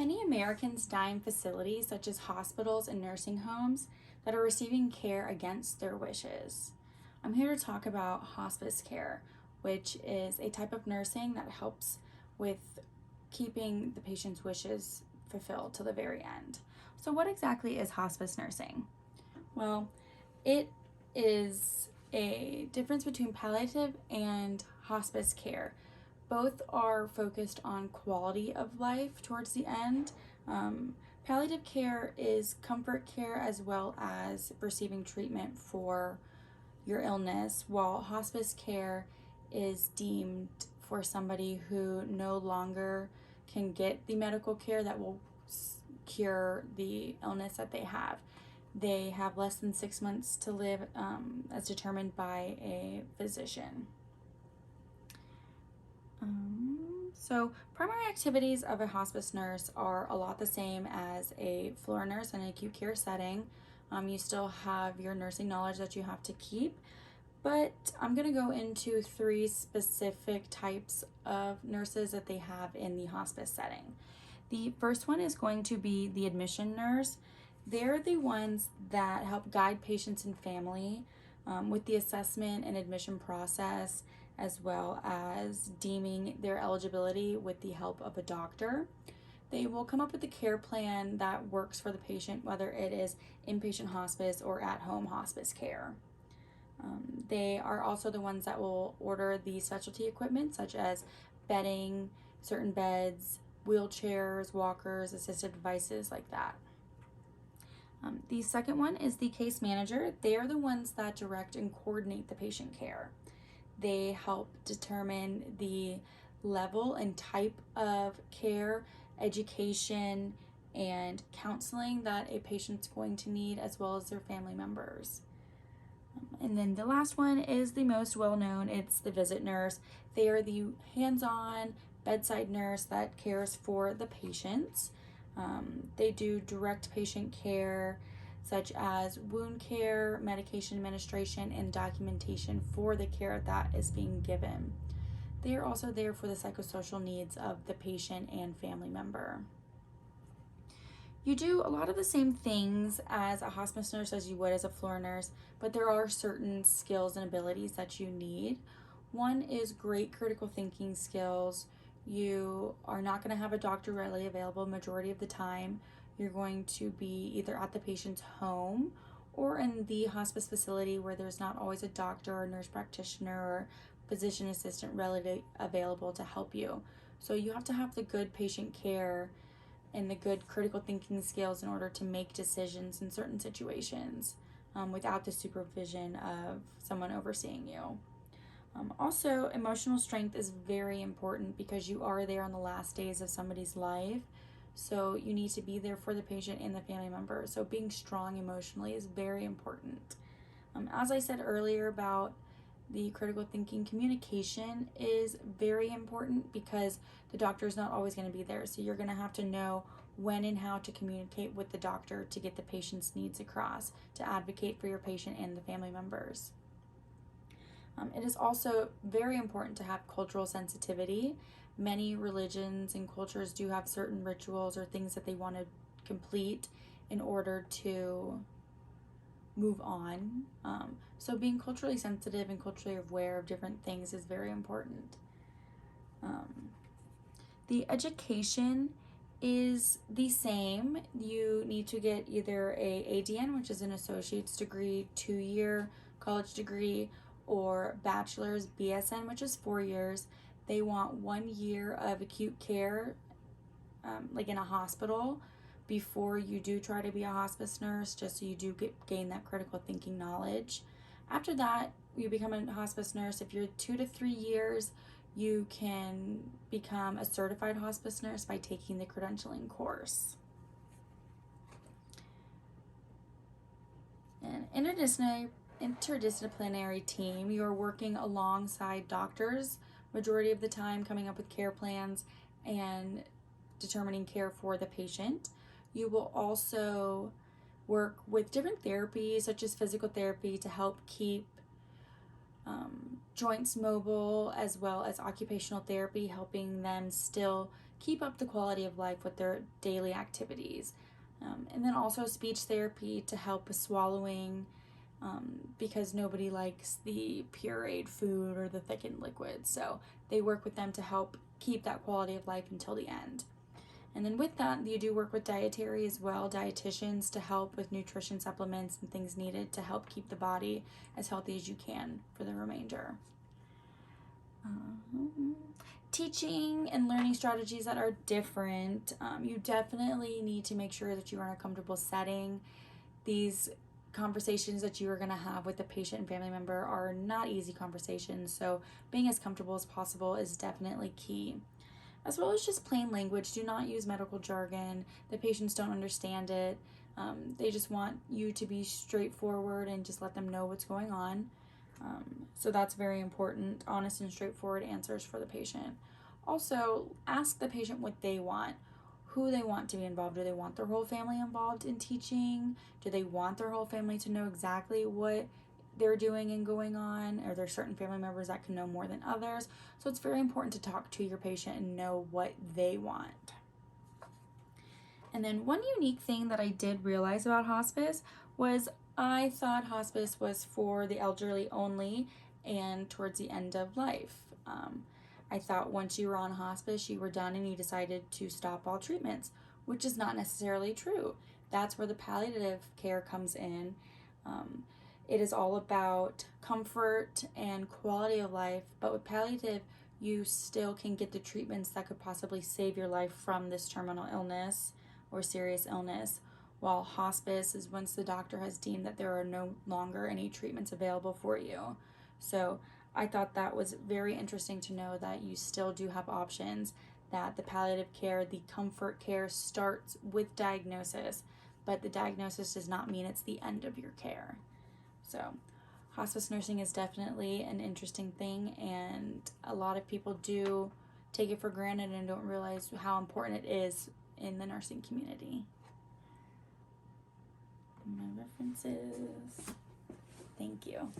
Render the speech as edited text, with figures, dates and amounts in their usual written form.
Many Americans die in facilities such as hospitals and nursing homes that are receiving care against their wishes. I'm here to talk about hospice care, which is a type of nursing that helps with keeping the patient's wishes fulfilled to the very end. So, what exactly is hospice nursing? Well, it is a difference between palliative and hospice care. Both are focused on quality of life towards the end. Palliative care is comfort care as well as receiving treatment for your illness, while hospice care is deemed for somebody who no longer can get the medical care that will cure the illness that they have. They have less than 6 months to live, as determined by a physician. So primary activities of a hospice nurse are a lot the same as a floor nurse in an acute care setting. You still have your nursing knowledge that you have to keep, but I'm going to go into 3 specific types of nurses that they have in the hospice setting. The first one is going to be the admission nurse. They're the ones that help guide patients and family with the assessment and admission process, as well as deeming their eligibility with the help of a doctor. They will come up with a care plan that works for the patient, whether it is inpatient hospice or at-home hospice care. They are also the ones that will order the specialty equipment, such as bedding, certain beds, wheelchairs, walkers, assistive devices like that. The second one is the case manager. They are the ones that direct and coordinate the patient care. They help determine the level and type of care, education, and counseling that a patient's going to need, as well as their family members. And then the last one is the most well-known. It's the visit nurse. They are the hands-on bedside nurse that cares for the patients. They do direct patient care, such as wound care, medication administration, and documentation for the care that is being given. They are also there for the psychosocial needs of the patient and family member. You do a lot of the same things as a hospice nurse as you would as a floor nurse, but there are certain skills and abilities that you need. One is great critical thinking skills. You are not going to have a doctor readily available majority of the time. You're going to be either at the patient's home or in the hospice facility where there's not always a doctor or nurse practitioner or physician assistant readily available to help you. So you have to have the good patient care and the good critical thinking skills in order to make decisions in certain situations without the supervision of someone overseeing you. Also, emotional strength is very important because you are there on the last days of somebody's life. So you need to be there for the patient and the family member. So being strong emotionally is very important. As I said earlier about the critical thinking, communication is very important because the doctor is not always going to be there. So you're going to have to know when and how to communicate with the doctor to get the patient's needs across, to advocate for your patient and the family members. It is also very important to have cultural sensitivity. Many religions and cultures do have certain rituals or things that they want to complete in order to move on. So being culturally sensitive and culturally aware of different things is very important. The education is the same. You need to get either a ADN, which is an associate's degree, 2-year college degree, or bachelor's BSN, which is 4 years. They want 1 year of acute care, like in a hospital, before you do try to be a hospice nurse, just so you do gain that critical thinking knowledge. After that, you become a hospice nurse. If you're 2 to 3 years, you can become a certified hospice nurse by taking the credentialing course. An interdisciplinary team, you're working alongside doctors majority of the time, coming up with care plans and determining care for the patient. You will also work with different therapies, such as physical therapy, to help keep joints mobile, as well as occupational therapy, helping them still keep up the quality of life with their daily activities. And then also speech therapy to help with swallowing, because nobody likes the pureed food or the thickened liquids. So they work with them to help keep that quality of life until the end. And then with that, you do work with dietary as well, dietitians to help with nutrition supplements and things needed to help keep the body as healthy as you can for the remainder. Teaching and learning strategies that are different. You definitely need to make sure that you are in a comfortable setting. These conversations that you are going to have with the patient and family member are not easy conversations, so being as comfortable as possible is definitely key. As well as just plain language. Do not use medical jargon. The patients don't understand it. They just want you to be straightforward and just let them know what's going on. So that's very important. Honest and straightforward answers for the patient. Also, ask the patient what they want, who they want to be involved. Do they want their whole family involved in teaching? Do they want their whole family to know exactly what they're doing and going on? Are there certain family members that can know more than others? So it's very important to talk to your patient and know what they want. And then one unique thing that I did realize about hospice was I thought hospice was for the elderly only and towards the end of life. I thought once you were on hospice, you were done and you decided to stop all treatments, which is not necessarily true. That's where the palliative care comes in. It is all about comfort and quality of life, but with palliative, you still can get the treatments that could possibly save your life from this terminal illness or serious illness, while hospice is once the doctor has deemed that there are no longer any treatments available for you. So I thought that was very interesting to know that you still do have options, that the palliative care, the comfort care starts with diagnosis, but the diagnosis does not mean it's the end of your care. So hospice nursing is definitely an interesting thing, and a lot of people do take it for granted and don't realize how important it is in the nursing community. My references. Thank you.